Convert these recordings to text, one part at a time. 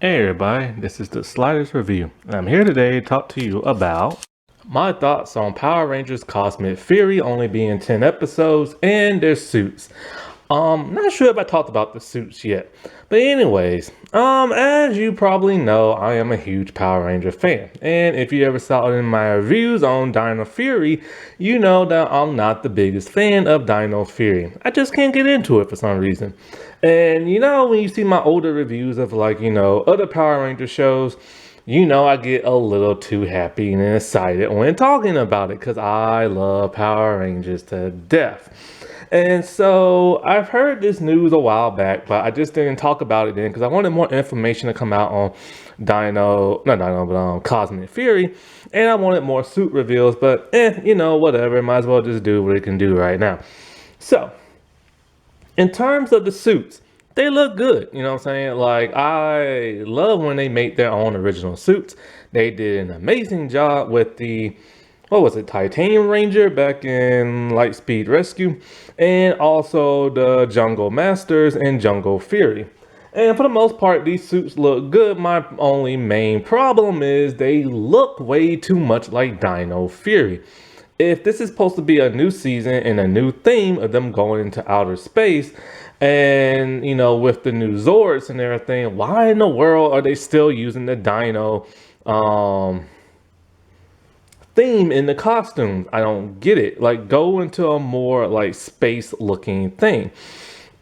Hey everybody, this is the Sliders Review, and I'm here today to talk to you about my thoughts on Power Rangers Cosmic Fury only being 10 episodes and their suits. Not sure if I talked about the suits yet, but anyways, as you probably know, I am a huge Power Ranger fan, and if you ever saw it in my reviews on Dino Fury, you know that I'm not the biggest fan of Dino Fury. I just can't get into it for some reason. And when you see my older reviews of other Power Ranger shows, I get a little too happy and excited when talking about it because I love Power Rangers to death. And so I've heard this news a while back, but I just didn't talk about it then because I wanted more information to come out on Cosmic Fury, and I wanted more suit reveals, but whatever, might as well just do what it can do right now. So, in terms of the suits, they look good. You know what I'm saying? Like, I love when they make their own original suits. They did an amazing job with the, what was it, Titanium Ranger back in Lightspeed Rescue, and also the Jungle Masters and Jungle Fury. And for the most part, these suits look good. My only main problem is they look way too much like Dino Fury. If this is supposed to be a new season and a new theme of them going into outer space, and with the new Zords and everything, why in the world are they still using the Dino theme in the costumes? I don't get it. Like, go into a more like space looking thing.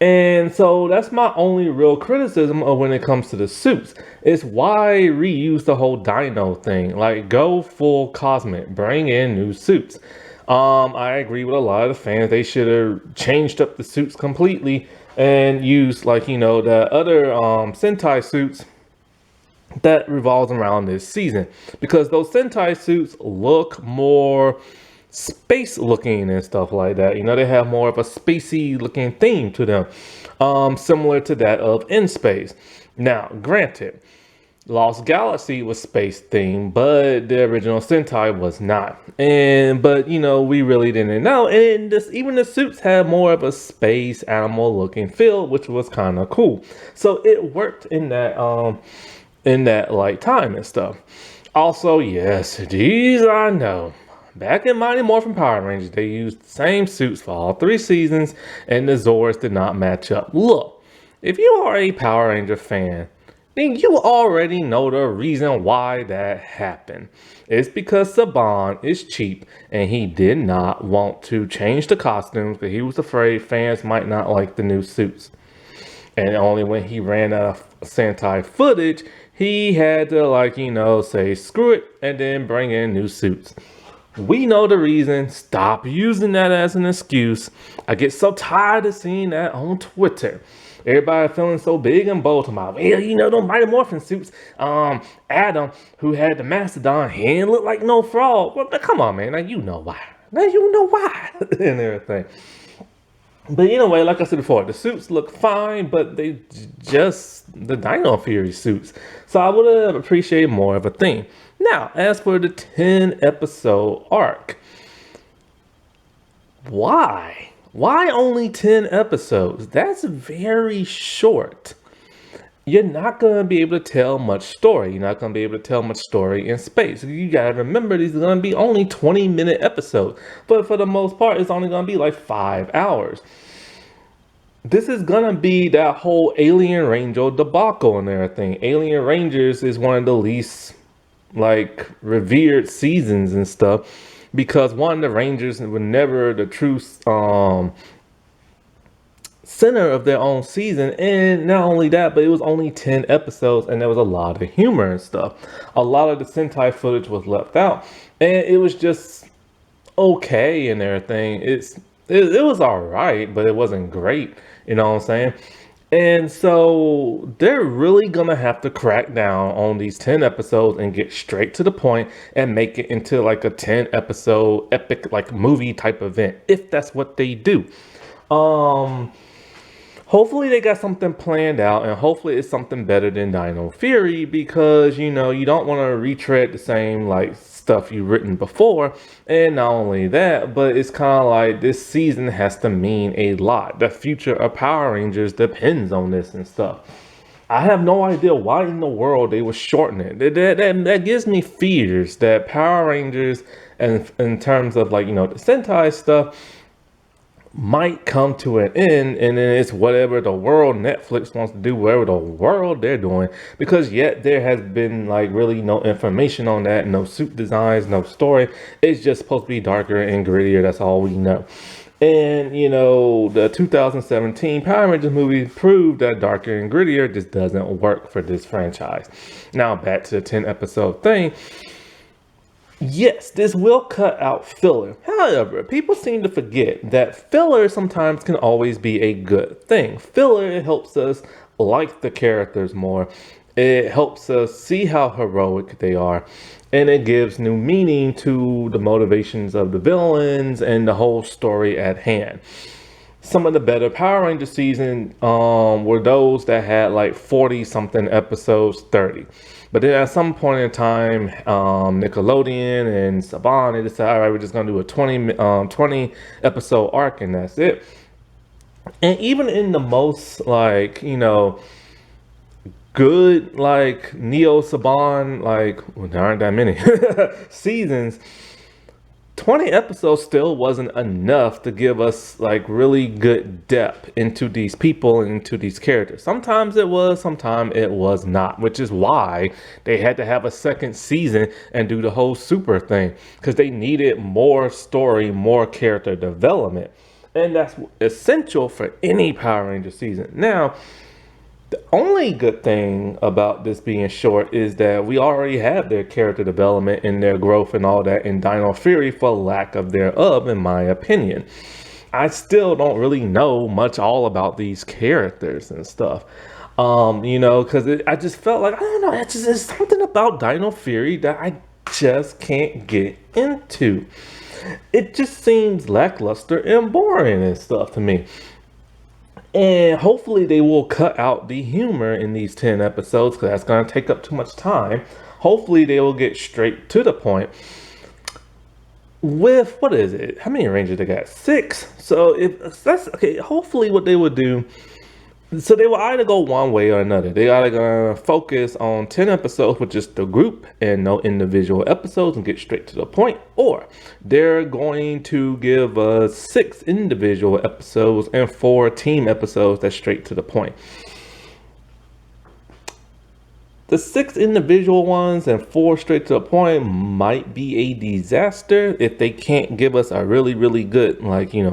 And so that's my only real criticism of when it comes to the suits. Is why reuse the whole dino thing? Like, go full cosmic, bring in new suits. I agree with a lot of the fans. They should have changed up the suits completely and used the other Sentai suits that revolves around this season, because those Sentai suits look more space looking and stuff like that. They have more of a spacey looking theme to them, similar to that of In Space. Now, granted, Lost Galaxy was space themed, but the original Sentai was not. But we really didn't know. And even the suits had more of a space animal looking feel, which was kind of cool. So it worked in that like time and stuff. Also, yes, geez, I know. Back in Mighty Morphin Power Rangers, they used the same suits for all 3 seasons, and the Zords did not match up. Look, if you are a Power Ranger fan, then you already know the reason why that happened. It's because Saban is cheap, and he did not want to change the costumes because he was afraid fans might not like the new suits. And only when he ran out of Sentai footage, he had to say screw it and then bring in new suits. We know the reason. Stop using that as an excuse. I get so tired of seeing that on Twitter. Everybody feeling so big and bold about, well, those Mighty Morphin suits. Adam, who had the Mastodon, he didn't look like no frog. Well, come on, man. Now you know why. And everything. But anyway, like I said before, the suits look fine, but they just the Dino Fury suits. So I would have appreciated more of a theme. Now, as for the 10 episode arc, why? Why only 10 episodes? That's very short. You're not going to be able to tell much story. You're not going to be able to tell much story in space. You got to remember, these are going to be only 20-minute episodes. But for the most part, it's only going to be like 5 hours. This is going to be that whole Alien Ranger debacle and everything. Alien Rangers is one of the least revered seasons and stuff, because one, the Rangers were never the true center of their own season, and not only that, but it was only 10 episodes and there was a lot of humor and stuff. A lot of the Sentai footage was left out, and it was just okay and everything. It was all right, but it wasn't great, you know what I'm saying? And so they're really gonna have to crack down on these 10 episodes and get straight to the point and make it into like a 10 episode epic movie type event, if that's what they do. Hopefully they got something planned out, and hopefully it's something better than Dino Fury, because you don't want to retread the same stuff you've written before. And not only that, but it's kind of like this season has to mean a lot. The future of Power Rangers depends on this and stuff. I have no idea why in the world they would shorten it. That gives me fears that Power Rangers, and in terms of like, the Sentai stuff, might come to an end, and then it's whatever the world Netflix wants to do, whatever the world they're doing, because yet there has been like really no information on that, no suit designs, no story. It's just supposed to be darker and grittier. That's all we know. And the 2017 Power Rangers movie proved that darker and grittier just doesn't work for this franchise. Now back to the 10 episode thing. Yes, this will cut out filler. However, people seem to forget that filler sometimes can always be a good thing. Filler helps us like the characters more. It helps us see how heroic they are. And it gives new meaning to the motivations of the villains and the whole story at hand. Some of the better Power Ranger season were those that had like 40 something episodes, 30. But then at some point in time, Nickelodeon and Saban, they decided, all right, we're just going to do a 20 episode arc, and that's it. And even in the most good Neo Saban, well, there aren't that many seasons, 20 episodes still wasn't enough to give us really good depth into these people and into these characters. Sometimes it was, sometimes it was not, which is why they had to have a second season and do the whole super thing, because they needed more story, more character development. And that's essential for any Power Ranger season. Now, the only good thing about this being short is that we already have their character development and their growth and all that in Dino Fury, for lack of thereof, in my opinion. I still don't really know much all about these characters and stuff. Because I just felt like, I don't know, there's something about Dino Fury that I just can't get into. It just seems lackluster and boring and stuff to me. And hopefully they will cut out the humor in these 10 episodes, because that's going to take up too much time. Hopefully they will get straight to the point. With, what is it? How many Rangers they got? 6. So if that's okay, hopefully what they would do, so they will either go one way or another. They either gonna focus on 10 episodes with just the group and no individual episodes and get straight to the point, or they're going to give us 6 individual episodes and 4 team episodes that's straight to the point. The 6 individual ones and 4 straight to the point might be a disaster if they can't give us a really, really good,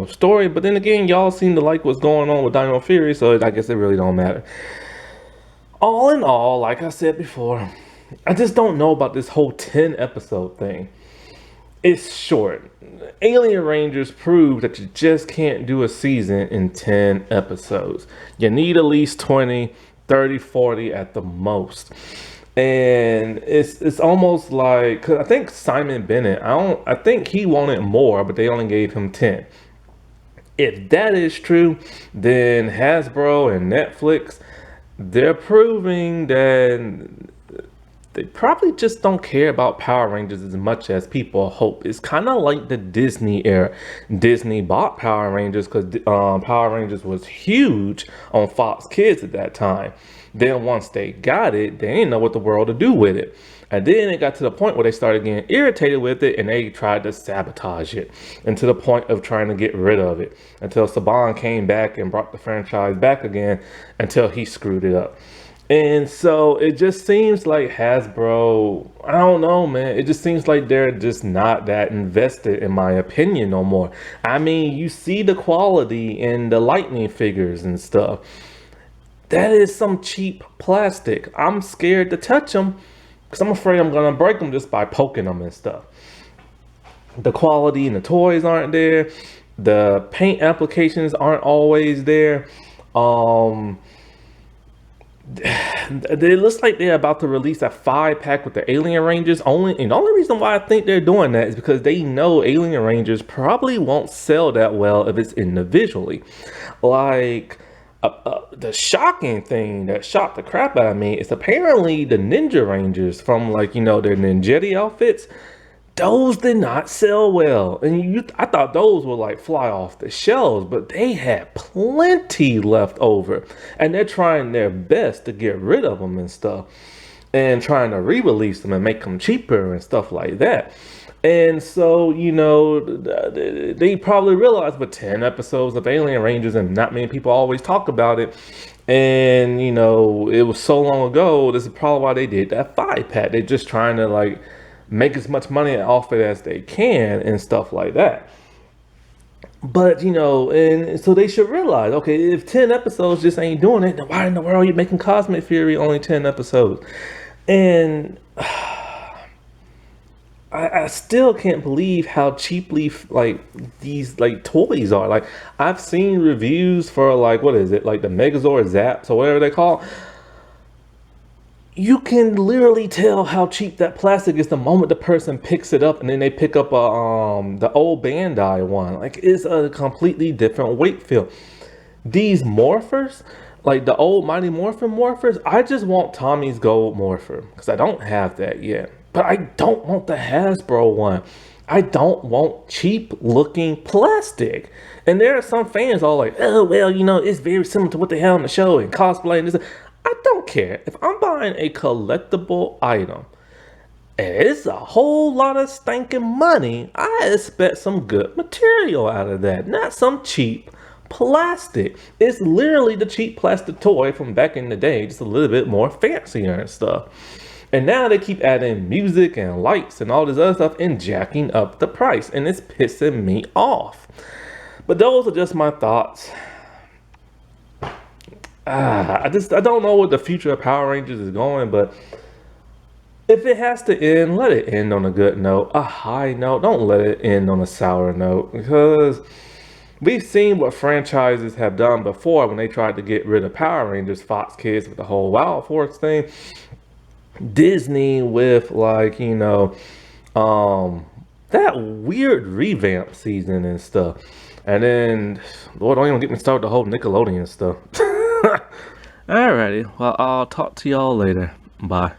story. But then again, y'all seem to like what's going on with Dino Fury, so I guess it really don't matter. All in all, like I said before, I just don't know about this whole 10 episode thing. It's short. Alien Rangers proved that you just can't do a season in 10 episodes. You need at least 20, 30, 40 at the most. And it's almost like, cause I think Simon Bennett, I think he wanted more, but they only gave him 10. If that is true, then Hasbro and Netflix, they're proving that they probably just don't care about Power Rangers as much as people hope. It's kind of like the Disney era. Disney bought Power Rangers because Power Rangers was huge on Fox Kids at that time. Then once they got it, they didn't know what the world to do with it. And then it got to the point where they started getting irritated with it, and they tried to sabotage it, and to the point of trying to get rid of it, until Saban came back and brought the franchise back again, until he screwed it up. And so it just seems like Hasbro, I don't know, man. It just seems like they're just not that invested, in my opinion, no more. I mean, you see the quality in the Lightning figures and stuff. That is some cheap plastic. I'm scared to touch them because I'm afraid I'm going to break them just by poking them and stuff. The quality in the toys aren't there. The paint applications aren't always there. It looks like they're about to release a 5-pack with the Alien Rangers only, and the only reason why I think they're doing that is because they know Alien Rangers probably won't sell that well if it's individually. The shocking thing that shocked the crap out of me is apparently the Ninja Rangers from their Ninjetti outfits those did not sell well. And I thought those would like fly off the shelves, but they had plenty left over. And they're trying their best to get rid of them and stuff, and trying to re-release them and make them cheaper and stuff like that. And so, they probably realized with 10 episodes of Alien Rangers and not many people always talk about it. And, it was so long ago, this is probably why they did that 5-pack. They're just trying to like make as much money off it as they can and stuff like that. But, and so they should realize, okay, if 10 episodes just ain't doing it, then why in the world are you making Cosmic Fury only 10 episodes? And I still can't believe how cheaply like these like toys are. Like I've seen reviews for like, what is it? Like the Megazord Zaps or whatever they call. You can literally tell how cheap that plastic is the moment the person picks it up, and then they pick up the old Bandai one. Like it's a completely different weight feel. These morphers, like the old Mighty Morphin morphers, I just want Tommy's Gold Morpher because I don't have that yet. But I don't want the Hasbro one. I don't want cheap looking plastic. And there are some fans all like, oh, well, it's very similar to what they have on the show and cosplay and this. I don't care. If I'm buying a collectible item and it's a whole lot of stinking money, I expect some good material out of that, not some cheap plastic. It's literally the cheap plastic toy from back in the day, just a little bit more fancier and stuff. And now they keep adding music and lights and all this other stuff and jacking up the price. And it's pissing me off. But those are just my thoughts. I don't know what the future of Power Rangers is going, but if it has to end, let it end on a good note, a high note. Don't let it end on a sour note, because we've seen what franchises have done before when they tried to get rid of Power Rangers. Fox Kids with the whole Wild Force thing. Disney with like, that weird revamp season and stuff. And then, Lord, don't even get me started the whole Nickelodeon stuff. Alrighty, well, I'll talk to y'all later. Bye.